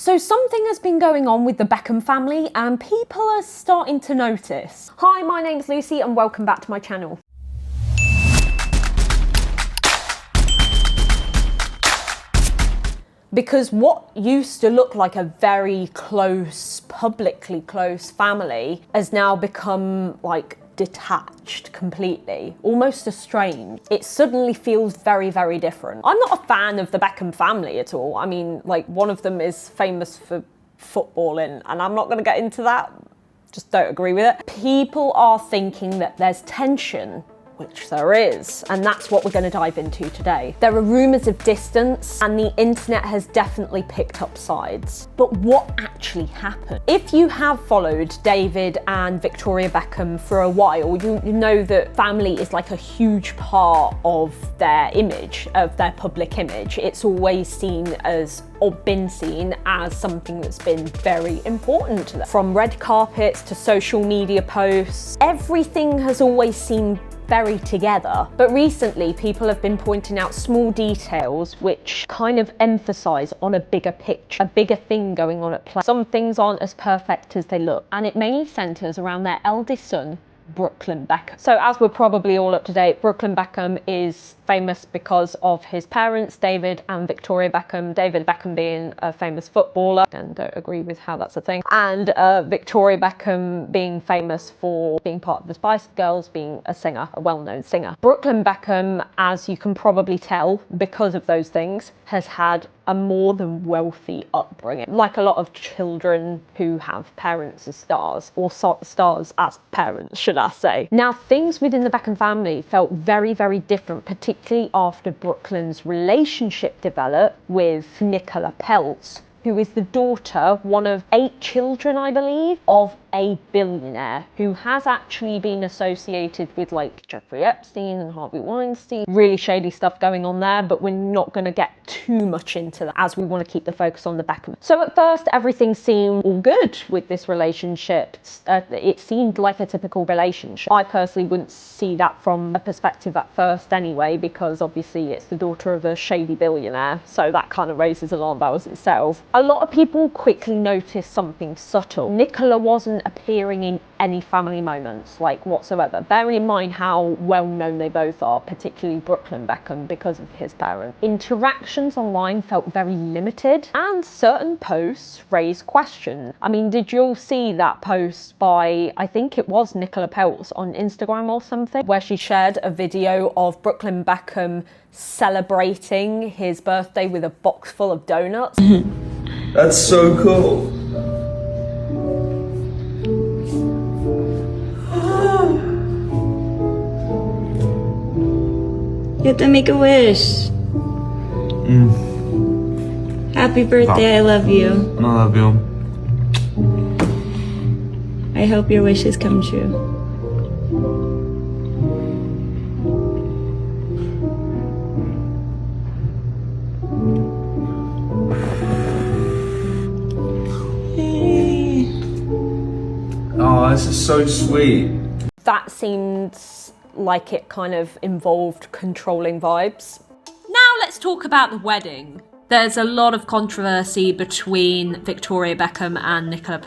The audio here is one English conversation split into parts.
So something has been going on with the Beckham family and people are starting to notice. Hi, my name's Lucy and welcome back to my channel. Because what used to look like a very close, publicly close family has now become like detached completely, almost estranged. It suddenly feels very, very different. I'm not a fan of the Beckham family at all. I mean, like, one of them is famous for footballing, and I'm not going to get into that. Just don't agree with it. People are thinking that there's tension, which there is, and that's what we're going to dive into today. There are rumours of distance, and the internet has definitely picked up sides. But what actually happened? If you have followed David and Victoria Beckham for a while, you know that family is like a huge part of their image, of their public image. It's always seen as, or been seen as, something that's been very important to them. From red carpets to social media posts, everything has always seemed very together. But recently people have been pointing out small details which kind of emphasize on a bigger picture, a bigger thing going on at play. Some things aren't as perfect as they look, and it mainly centers around their eldest son, Brooklyn Beckham. So as we're probably all up to date, Brooklyn Beckham is famous because of his parents, David and Victoria Beckham. David Beckham being a famous footballer, and don't agree with how that's a thing. And Victoria Beckham being famous for being part of the Spice Girls, being a singer, a well-known singer. Brooklyn Beckham, as you can probably tell because of those things, has had a more than wealthy upbringing. Like a lot of children who have parents as stars, or stars as parents, should I say. Now, things within the Beckham family felt very, very different, particularly after Brooklyn's relationship developed with Nicola, who is the daughter, one of 8 children, I believe, of a billionaire who has actually been associated with like Jeffrey Epstein and Harvey Weinstein. Really shady stuff going on there, but we're not going to get too much into that as we want to keep the focus on the Beckham. So at first everything seemed all good with this relationship. It seemed like a typical relationship. I personally wouldn't see that from a perspective at first anyway, because obviously it's the daughter of a shady billionaire, so that kind of raises alarm bells itself. A lot of people quickly noticed something subtle. Nicola wasn't appearing in any family moments, like, whatsoever. Bearing in mind how well known they both are, particularly Brooklyn Beckham, because of his parents. Interactions online felt very limited, and certain posts raised questions. I mean, did you all see that post by, I think it was Nicola on Instagram or something, where she shared a video of Brooklyn Beckham celebrating his birthday with a box full of donuts? That's so cool. You have to make a wish. Happy birthday, I love you. I love you. I hope your wishes come true. Oh, this is so sweet. That seemed like it kind of involved controlling vibes. Now let's talk about the wedding. There's a lot of controversy between Victoria Beckham and Nicola.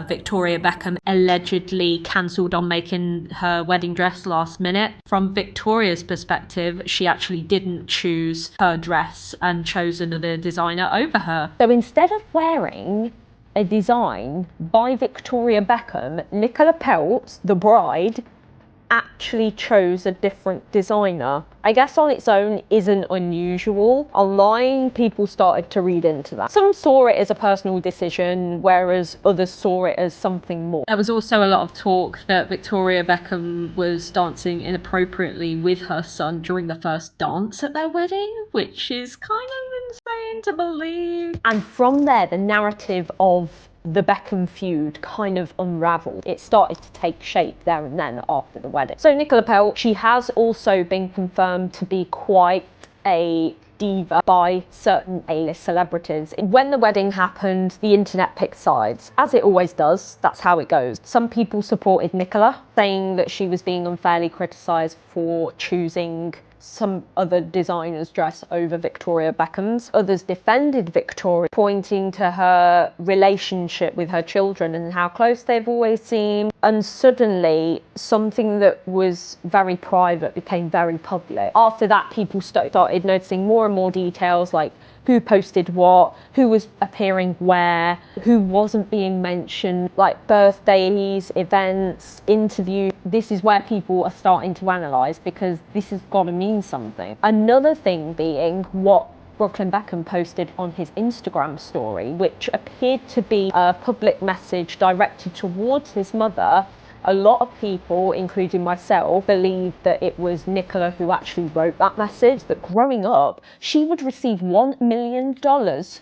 Victoria Beckham allegedly cancelled on making her wedding dress last minute. From Victoria's perspective, she actually didn't choose her dress and chose another designer over her. So instead of wearing a design by Victoria Beckham, Nicola, the bride, actually chose a different designer. I guess on its own isn't unusual. Online, people started to read into that. Some saw it as a personal decision, whereas others saw it as something more. There was also a lot of talk that Victoria Beckham was dancing inappropriately with her son during the first dance at their wedding, which is kind of insane to believe. And from there, the narrative of the Beckham feud kind of unraveled. It started to take shape there and then after the wedding. So Nicola, she has also been confirmed to be quite a diva by certain A-list celebrities. When the wedding happened, the internet picked sides, as it always does. That's how it goes. Some people supported Nicola, saying that she was being unfairly criticised for choosing some other designers' dress over Victoria Beckham's. Others defended Victoria, pointing to her relationship with her children and how close they've always seemed. And suddenly, something that was very private became very public. After that, people started noticing more and more details, like who posted what, who was appearing where, who wasn't being mentioned, like birthdays, events, interviews. This is where people are starting to analyse, because this has got to mean something. Another thing being what Brooklyn Beckham posted on his Instagram story, which appeared to be a public message directed towards his mother. A lot of people, including myself, believe that it was Nicola who actually wrote that message, that growing up, she would receive $1 million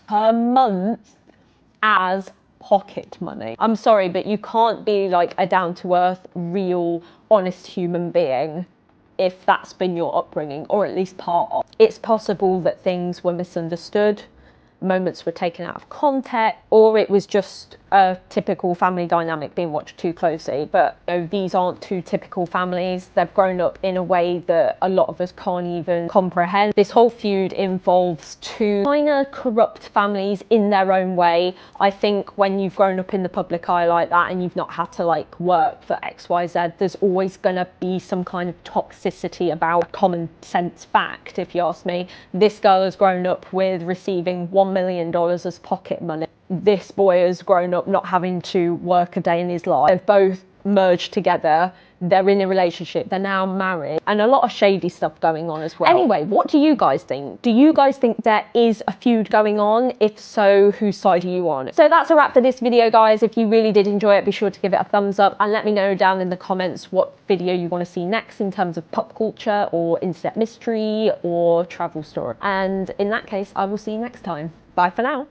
per month as pocket money. I'm sorry, but you can't be like a down-to-earth, real, honest human being if that's been your upbringing, or at least part of. It's possible that things were misunderstood, moments were taken out of context, or it was just a typical family dynamic being watched too closely. But you know, these aren't two typical families. They've grown up in a way that a lot of us can't even comprehend. This whole feud involves two kind of corrupt families in their own way. I think when you've grown up in the public eye like that and you've not had to like work for XYZ, there's always gonna be some kind of toxicity about a common sense fact, if you ask me. This girl has grown up with receiving $1 million as pocket money. This boy has grown up not having to work a day in his life. They've both merged together. They're in a relationship. They're now married, and a lot of shady stuff going on as well. Anyway, what do you guys think? Do you guys think there is a feud going on? If so, whose side are you on? So that's a wrap for this video, guys. If you really did enjoy it, be sure to give it a thumbs up and let me know down in the comments what video you want to see next in terms of pop culture or internet mystery or travel story. And in that case, I will see you next time. Bye for now.